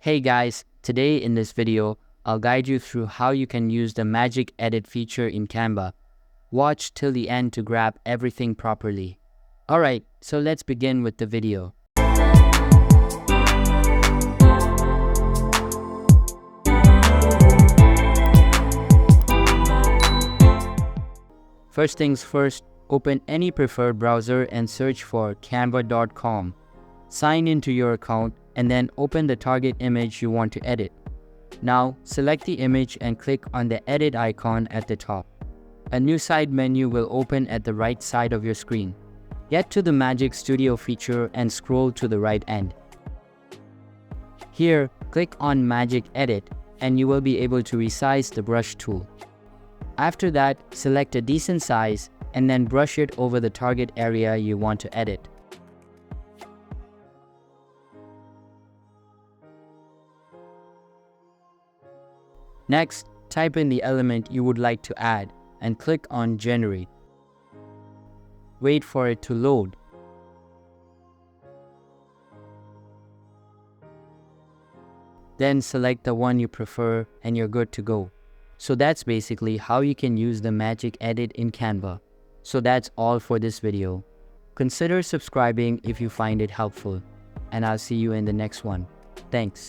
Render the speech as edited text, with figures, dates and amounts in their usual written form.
Hey guys, today in this video, I'll guide you through how you can use the magic edit feature in Canva. Watch till the end to grab everything properly. Alright, so let's begin with the video. First things first, open any preferred browser and search for canva.com. Sign into your account and then open the target image you want to edit. Now, select the image and click on the edit icon at the top. A new side menu will open at the right side of your screen. Get to the Magic Studio feature and scroll to the right end. Here, click on Magic Edit and you will be able to resize the brush tool. After that, select a decent size and then brush it over the target area you want to edit. Next, type in the element you would like to add and click on Generate. Wait for it to load. Then select the one you prefer and you're good to go. So that's basically how you can use the Magic Edit in Canva. So that's all for this video. Consider subscribing if you find it helpful, and I'll see you in the next one. Thanks.